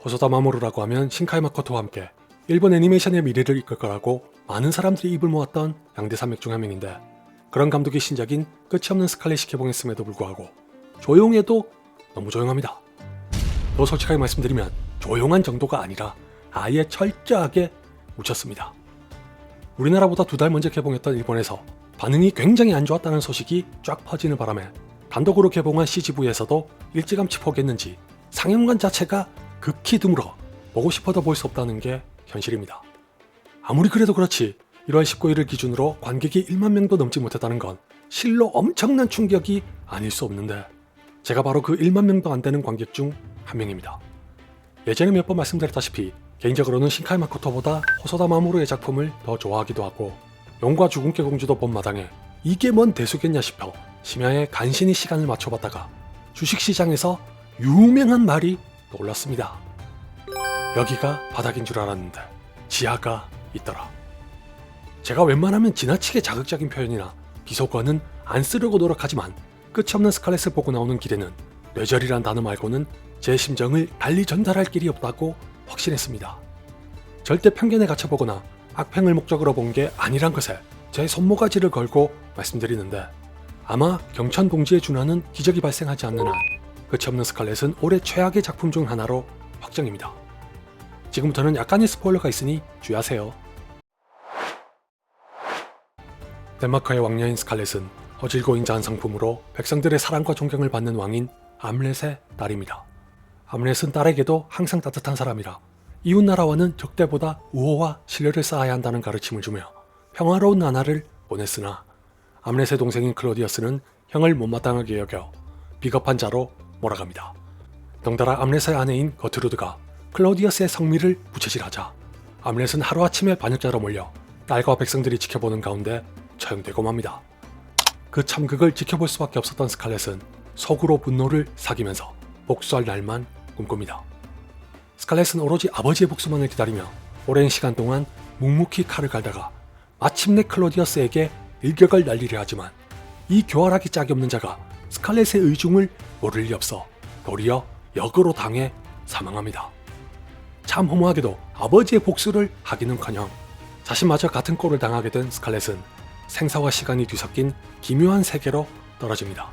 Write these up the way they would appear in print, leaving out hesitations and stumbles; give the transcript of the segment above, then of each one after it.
호소다 마모루라고 하면 신카이 마코토와 함께 일본 애니메이션의 미래를 이끌 거라고 많은 사람들이 입을 모았던 양대 산맥 중 한 명인데, 그런 감독의 신작인 끝이 없는 스칼렛이 개봉했음에도 불구하고 조용해도 너무 조용합니다. 더 솔직하게 말씀드리면 조용한 정도가 아니라 아예 철저하게 묻혔습니다. 우리나라보다 2달 먼저 개봉했던 일본에서 반응이 굉장히 안 좋았다는 소식이 쫙 퍼지는 바람에 단독으로 개봉한 CGV에서도 일찌감치 포기했는지 상영관 자체가 극히 드물어 보고 싶어도 볼 수 없다는 게 현실입니다. 아무리 그래도 그렇지 1월 19일을 기준으로 관객이 1만 명도 넘지 못했다는 건 실로 엄청난 충격이 아닐 수 없는데, 제가 바로 그 1만 명도 안 되는 관객 중 한 명입니다. 예전에 몇 번 말씀드렸다시피 개인적으로는 신카이 마코토보다 호소다 마모루의 작품을 더 좋아하기도 하고, 용과 죽음께 공주도 본 마당에 이게 뭔 대수겠냐 싶어 심야에 간신히 시간을 맞춰봤다가 주식시장에서 유명한 말이 떠올랐습니다. 여기가 바닥인 줄 알았는데 지하가 있더라. 제가 웬만하면 지나치게 자극적인 표현이나 비속어는 안 쓰려고 노력하지만 끝이 없는 스칼렛을 보고 나오는 길에는 뇌절이란 단어 말고는 제 심정을 달리 전달할 길이 없다고 확신했습니다. 절대 편견에 갇혀보거나 악평을 목적으로 본 게 아니란 것에 제 손모가지를 걸고 말씀드리는데, 아마 경천동지에 준하는 기적이 발생하지 않는 한 끝이 없는 스칼렛은 올해 최악의 작품 중 하나로 확정입니다. 지금부터는 약간의 스포일러가 있으니 주의하세요. 덴마크의 왕녀인 스칼렛은 어질고 인자한 성품으로 백성들의 사랑과 존경을 받는 왕인 암렛의 딸입니다. 암렛은 딸에게도 항상 따뜻한 사람이라 이웃나라와는 적대보다 우호와 신뢰를 쌓아야 한다는 가르침을 주며 평화로운 나날을 보냈으나, 암렛의 동생인 클로디어스는 형을 못마땅하게 여겨 비겁한 자로 몰아갑니다. 덩달아 암렛의 아내인 거트루드가 클로디어스의 성미를 부채질하자 암렛은 하루아침에 반역자로 몰려 딸과 백성들이 지켜보는 가운데 처형되고 맙니다. 그 참극을 지켜볼 수밖에 없었던 스칼렛은 속으로 분노를 사기면서 복수할 날만 꿈꿉니다. 스칼렛은 오로지 아버지의 복수만을 기다리며 오랜 시간 동안 묵묵히 칼을 갈다가 마침내 클로디어스에게 일격을 날리려 하지만, 이 교활하기 짝이 없는 자가 스칼렛의 의중을 모를 리 없어 도리어 역으로 당해 사망합니다. 참 허무하게도 아버지의 복수를 하기는커녕 자신마저 같은 꼴을 당하게 된 스칼렛은 생사와 시간이 뒤섞인 기묘한 세계로 떨어집니다.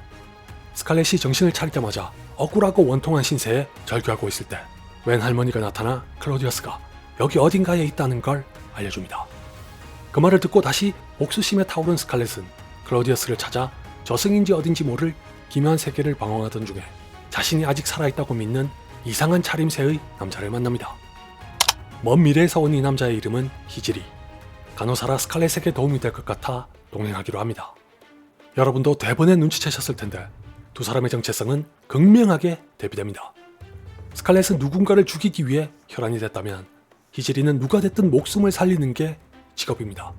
스칼렛이 정신을 차리자마자 억울하고 원통한 신세에 절규하고 있을 때 웬 할머니가 나타나 클로디어스가 여기 어딘가에 있다는 걸 알려줍니다. 그 말을 듣고 다시 복수심에 타오른 스칼렛은 클로디어스를 찾아 저승인지 어딘지 모를 기묘한 세계를 방황하던 중에 자신이 아직 살아있다고 믿는 이상한 차림새의 남자를 만납니다. 먼 미래에서 온 이 남자의 이름은 히지리. 간호사라 스칼렛에게 도움이 될 것 같아 동행하기로 합니다. 여러분도 대번에 눈치채셨을 텐데 두 사람의 정체성은 극명하게 대비됩니다. 스칼렛은 누군가를 죽이기 위해 혈안이 됐다면, 히지리는 누가 됐든 목숨을 살리는 게 직업입니다.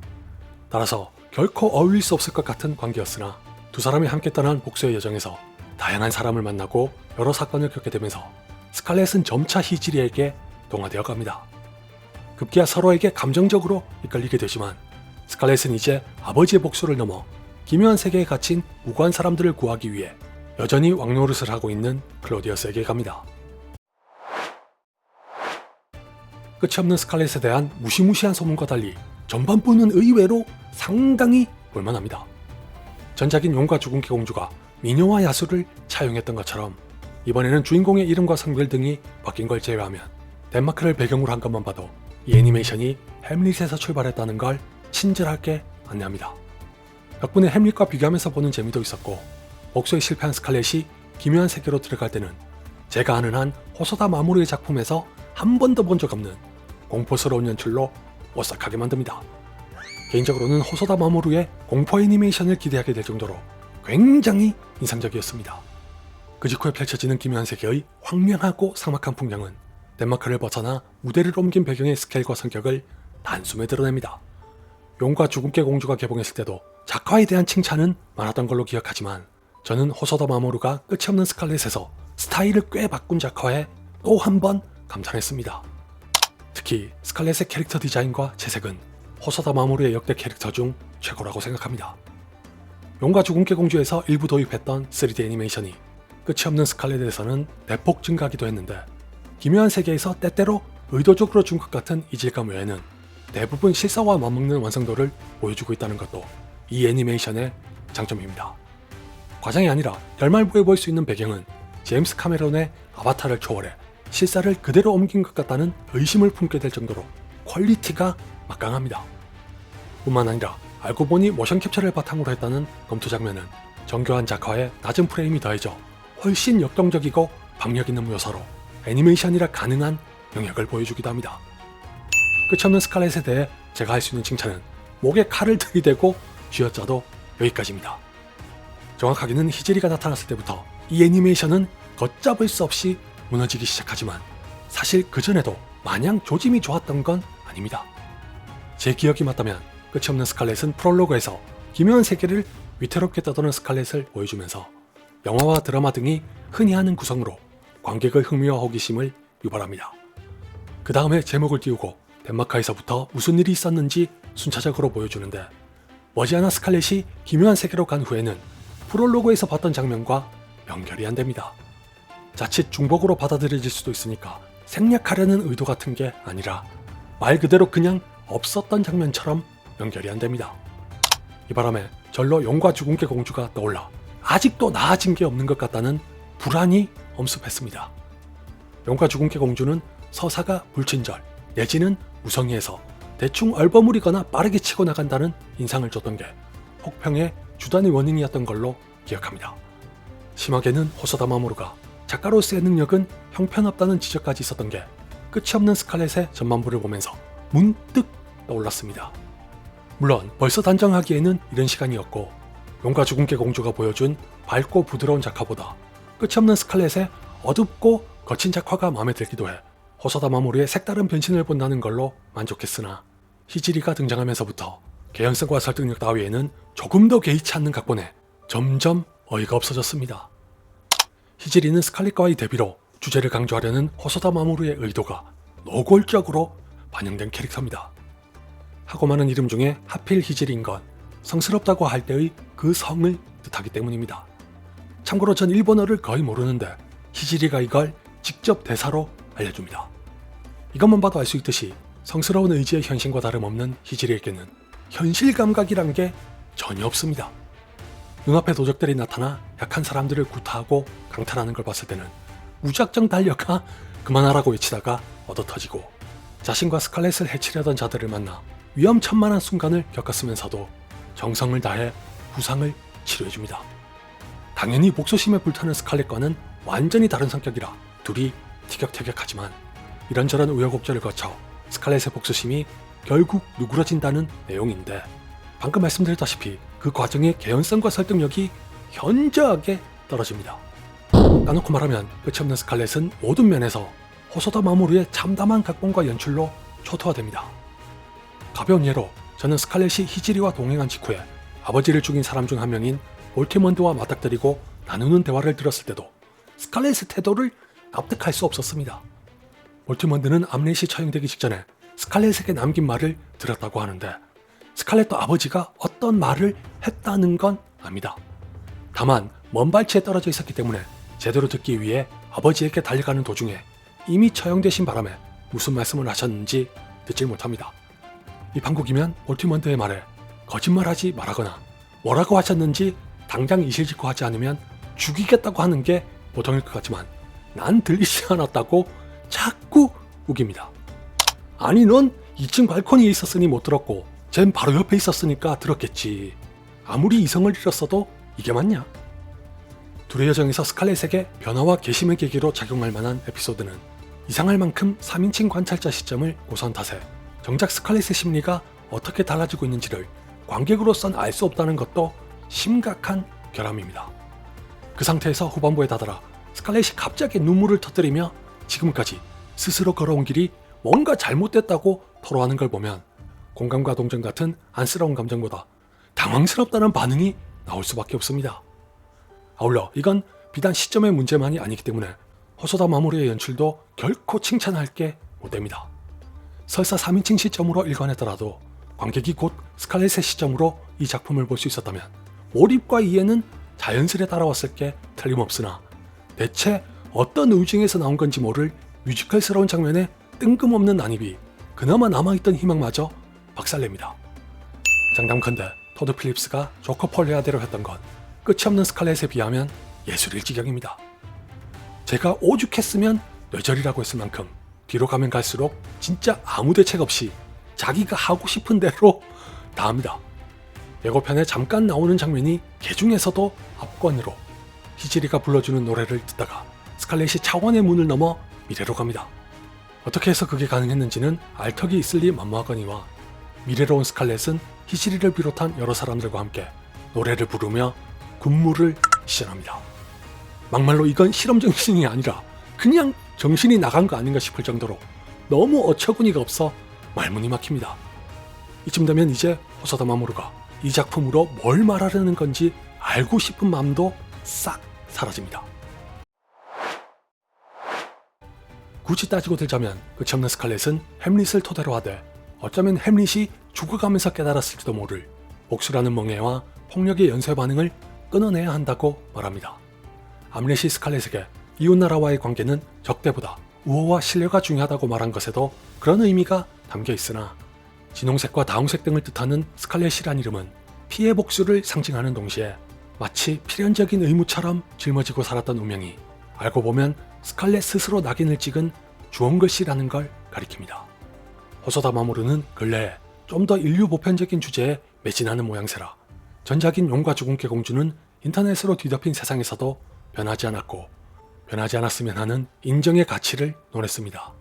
따라서 결코 어울릴 수 없을 것 같은 관계였으나, 두 사람이 함께 떠난 복수의 여정에서 다양한 사람을 만나고 여러 사건을 겪게 되면서 스칼렛은 점차 히지리에게 동화되어 갑니다. 급기야 서로에게 감정적으로 이끌리게 되지만, 스칼렛은 이제 아버지의 복수를 넘어 기묘한 세계에 갇힌 무고한 사람들을 구하기 위해 여전히 왕노릇을 하고 있는 클로디어스에게 갑니다. 끝이 없는 스칼렛에 대한 무시무시한 소문과 달리 전반부는 의외로 상당히 볼만합니다. 전작인 용과 죽음의 공주가 미녀와 야수를 차용했던 것처럼 이번에는 주인공의 이름과 성별 등이 바뀐 걸 제외하면 덴마크를 배경으로 한 것만 봐도 이 애니메이션이 햄릿에서 출발했다는 걸 친절하게 안내합니다. 덕분에 햄릿과 비교하면서 보는 재미도 있었고, 복수에 실패한 스칼렛이 기묘한 세계로 들어갈 때는 제가 아는 한 호소다 마모루의 작품에서 한 번도 본 적 없는 공포스러운 연출로 오싹하게 만듭니다. 개인적으로는 호소다 마모루의 공포 애니메이션을 기대하게 될 정도로 굉장히 인상적이었습니다. 그 직후에 펼쳐지는 기묘한 세계의 황량하고 삭막한 풍경은 덴마크를 벗어나 무대를 옮긴 배경의 스케일과 성격을 단숨에 드러냅니다. 용과 죽음의 공주가 개봉했을 때도 작화에 대한 칭찬은 많았던 걸로 기억하지만, 저는 호소다 마모루가 끝이 없는 스칼렛에서 스타일을 꽤 바꾼 작화에 또 한 번 감탄했습니다. 특히 스칼렛의 캐릭터 디자인과 채색은 호소다 마모루의 역대 캐릭터 중 최고라고 생각합니다. 용과 죽음의 공주에서 일부 도입했던 3D 애니메이션이 끝이 없는 스칼렛에서는 대폭 증가하기도 했는데, 기묘한 세계에서 때때로 의도적으로 준 것 같은 이질감 외에는 대부분 실사와 맞먹는 완성도를 보여주고 있다는 것도 이 애니메이션의 장점입니다. 과장이 아니라 결말부에 볼 수 있는 배경은 제임스 카메론의 아바타를 초월해 실사를 그대로 옮긴 것 같다는 의심을 품게 될 정도로 퀄리티가 막강합니다. 뿐만 아니라 알고 보니 모션 캡처를 바탕으로 했다는 검토 장면은 정교한 작화에 낮은 프레임이 더해져 훨씬 역동적이고 박력 있는 묘사로 애니메이션이라 가능한 영역을 보여주기도 합니다. 끝이 없는 스칼렛에 대해 제가 할 수 있는 칭찬은 목에 칼을 들이대고 쥐어짜도 여기까지입니다. 정확하게는 히지리가 나타났을 때부터 이 애니메이션은 걷잡을 수 없이 무너지기 시작하지만 사실 그전에도 마냥 조짐이 좋았던 건 아닙니다. 제 기억이 맞다면 끝이 없는 스칼렛은 프롤로그에서 기묘한 세계를 위태롭게 떠도는 스칼렛을 보여주면서 영화와 드라마 등이 흔히 하는 구성으로 관객의 흥미와 호기심을 유발합니다. 그 다음에 제목을 띄우고 덴마크에서부터 무슨 일이 있었는지 순차적으로 보여주는데 머지않아 스칼렛이 기묘한 세계로 간 후에는 프롤로그에서 봤던 장면과 연결이 안 됩니다. 자칫 중복으로 받아들여질 수도 있으니까 생략하려는 의도 같은 게 아니라 말 그대로 그냥 없었던 장면처럼 연결이 안 됩니다. 이 바람에 절로 용과 죽음의 공주가 떠올라 아직도 나아진 게 없는 것 같다는 불안이 엄습했습니다. 용과 죽음의 공주는 서사가 불친절 내지는 무성의해서 대충 얼버무리거나 빠르게 치고 나간다는 인상을 줬던 게 혹평의 주단의 원인이었던 걸로 기억합니다. 심하게는 호소다 마모루가 작가로서의 능력은 형편없다는 지적까지 있었던 게 끝이 없는 스칼렛의 전반부를 보면서 문득 떠올랐습니다. 물론 벌써 단정하기에는 이른 시간이었고 용과 죽음의 공주가 보여준 밝고 부드러운 작화보다 끝이 없는 스칼렛의 어둡고 거친 작화가 마음에 들기도 해 호소다 마모루의 색다른 변신을 본다는 걸로 만족했으나 히지리가 등장하면서부터 개연성과 설득력 따위에는 조금 더 개의치 않는 각본에 점점 어이가 없어졌습니다. 히지리는 스칼렛과의 대비로 주제를 강조하려는 호소다 마모루의 의도가 노골적으로 반영된 캐릭터입니다. 하고 많은 이름 중에 하필 히지리인 건 성스럽다고 할 때의 그 성을 뜻하기 때문입니다. 참고로 전 일본어를 거의 모르는데 히지리가 이걸 직접 대사로 알려줍니다. 이것만 봐도 알 수 있듯이 성스러운 의지의 현신과 다름없는 히지리에게는 현실 감각이란 게 전혀 없습니다. 눈앞에 도적들이 나타나 약한 사람들을 구타하고 강탈하는 걸 봤을 때는 무작정 달려가 그만하라고 외치다가 얻어터지고 자신과 스칼렛을 해치려던 자들을 만나 위험천만한 순간을 겪었으면서도 정성을 다해 부상을 치료해줍니다. 당연히 복수심에 불타는 스칼렛과는 완전히 다른 성격이라 둘이 티격태격하지만 이런저런 우여곡절을 거쳐 스칼렛의 복수심이 결국 누그러진다는 내용인데 방금 말씀드렸다시피 그 과정의 개연성과 설득력이 현저하게 떨어집니다. 까놓고 말하면 끝이 없는 스칼렛은 모든 면에서 호소다 마모루의 참담한 각본과 연출로 초토화됩니다. 가벼운 예로 저는 스칼렛이 히지리와 동행한 직후에 아버지를 죽인 사람 중 한 명인 볼티먼드와 맞닥뜨리고 나누는 대화를 들었을 때도 스칼렛의 태도를 납득할 수 없었습니다. 볼티먼드는 암넷이 처형되기 직전에 스칼렛에게 남긴 말을 들었다고 하는데 스칼렛도 아버지가 어떤 말을 했다는 건 압니다. 다만 먼 발치에 떨어져 있었기 때문에 제대로 듣기 위해 아버지에게 달려가는 도중에 이미 처형되신 바람에 무슨 말씀을 하셨는지 듣질 못합니다. 이 판국이면 볼티먼드의 말에 거짓말하지 말하거나 뭐라고 하셨는지 당장 이실직고 하지 않으면 죽이겠다고 하는 게 보통일 것 같지만 난 들리지 않았다고 자꾸 우깁니다. 아니 넌 2층 발코니에 있었으니 못 들었고 쟨 바로 옆에 있었으니까 들었겠지. 아무리 이성을 잃었어도 이게 맞냐? 둘의 여정에서 스칼렛에게 변화와 개심의 계기로 작용할 만한 에피소드는 이상할 만큼 3인칭 관찰자 시점을 고수한 탓에 정작 스칼렛의 심리가 어떻게 달라지고 있는지를 관객으로선 알 수 없다는 것도 심각한 결함입니다. 그 상태에서 후반부에 다다라 스칼렛이 갑자기 눈물을 터뜨리며 지금까지 스스로 걸어온 길이 뭔가 잘못됐다고 토로하는 걸 보면 공감과 동정 같은 안쓰러운 감정보다 당황스럽다는 반응이 나올 수밖에 없습니다. 아울러 이건 비단 시점의 문제만이 아니기 때문에 호소다 마모루의 연출도 결코 칭찬할 게 못됩니다. 설사 3인칭 시점으로 일관했더라도 관객이 곧 스칼렛의 시점으로 이 작품을 볼 수 있었다면 몰입과 이해는 자연스레 따라왔을 게 틀림없으나 대체 어떤 의중에서 나온 건지 모를 뮤지컬스러운 장면에 뜬금없는 난입이 그나마 남아있던 희망마저 박살냅니다. 장담컨대 토드 필립스가 조커 폴리아대로 했던 건 끝이 없는 스칼렛에 비하면 예술일 지경입니다. 제가 오죽했으면 뇌절이라고 했을 만큼 뒤로 가면 갈수록 진짜 아무 대책 없이 자기가 하고 싶은 대로 다 합니다. 예고편에 잠깐 나오는 장면이 개 중에서도 압권으로 히지리가 불러주는 노래를 듣다가 스칼렛이 차원의 문을 넘어 미래로 갑니다. 어떻게 해서 그게 가능했는지는 알턱이 있을 리 만무하거니와 미래로 온 스칼렛은 히지리를 비롯한 여러 사람들과 함께 노래를 부르며 군무를 시전합니다. 막말로 이건 실험 정신이 아니라 그냥 정신이 나간 거 아닌가 싶을 정도로 너무 어처구니가 없어 말문이 막힙니다. 이쯤 되면 이제 호소다 마모루가 이 작품으로 뭘 말하려는 건지 알고 싶은 마음도 싹 사라집니다. 굳이 따지고 들자면 끝이 없는 스칼렛은 햄릿을 토대로 하되 어쩌면 햄릿이 죽어가면서 깨달았을지도 모를 복수라는 멍해와 폭력의 연쇄 반응을 끊어내야 한다고 말합니다. 암렛이 스칼렛에게 이웃나라와의 관계는 적대보다 우호와 신뢰가 중요하다고 말한 것에도 그런 의미가 담겨 있으나 진홍색과 다홍색 등을 뜻하는 스칼렛이란 이름은 피해 복수를 상징하는 동시에 마치 필연적인 의무처럼 짊어지고 살았던 운명이 알고 보면 스칼렛 스스로 낙인을 찍은 주홍글씨라는 걸 가리킵니다. 호소다 마모루는 근래에 좀 더 인류 보편적인 주제에 매진하는 모양새라 전작인 용과 죽음께 공주는 인터넷으로 뒤덮인 세상에서도 변하지 않았고 변하지 않았으면 하는 인정의 가치를 논했습니다.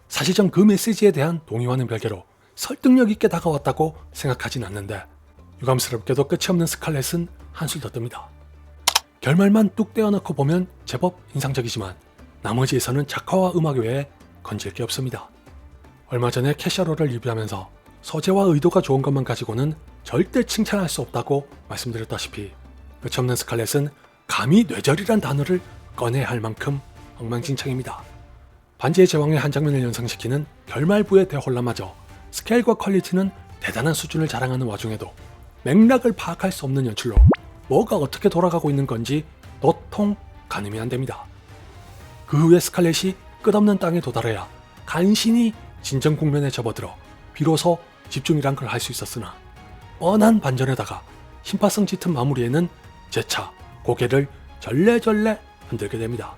사실 전 그 메시지에 대한 동의와는 별개로 설득력 있게 다가왔다고 생각하진 않는데 유감스럽게도 끝이 없는 스칼렛은 한술 더 뜹니다. 결말만 뚝 떼어놓고 보면 제법 인상적이지만 나머지에서는 작화와 음악 외에 건질 게 없습니다. 얼마 전에 캐셔롤을 리뷰하면서 소재와 의도가 좋은 것만 가지고는 절대 칭찬할 수 없다고 말씀드렸다시피 끝이 없는 스칼렛은 감히 뇌절이란 단어를 꺼내야 할 만큼 엉망진창입니다. 반지의 제왕의 한 장면을 연상시키는 결말부의 대혼란마저 스케일과 퀄리티는 대단한 수준을 자랑하는 와중에도 맥락을 파악할 수 없는 연출로 뭐가 어떻게 돌아가고 있는 건지 도통 가늠이 안 됩니다. 그 후에 스칼렛이 끝없는 땅에 도달해야 간신히 진정 국면에 접어들어 비로소 집중이란 걸 할 수 있었으나 뻔한 반전에다가 심파성 짙은 마무리에는 재차 고개를 절레절레 흔들게 됩니다.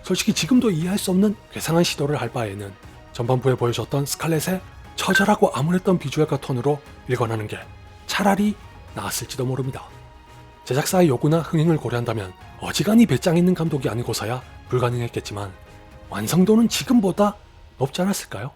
솔직히 지금도 이해할 수 없는 괴상한 시도를 할 바에는 전반부에 보여줬던 스칼렛의 처절하고 암울했던 비주얼과 톤으로 일관하는 게 차라리 나았을지도 모릅니다. 제작사의 요구나 흥행을 고려한다면 어지간히 배짱 있는 감독이 아니고서야 불가능했겠지만 완성도는 지금보다 높지 않았을까요?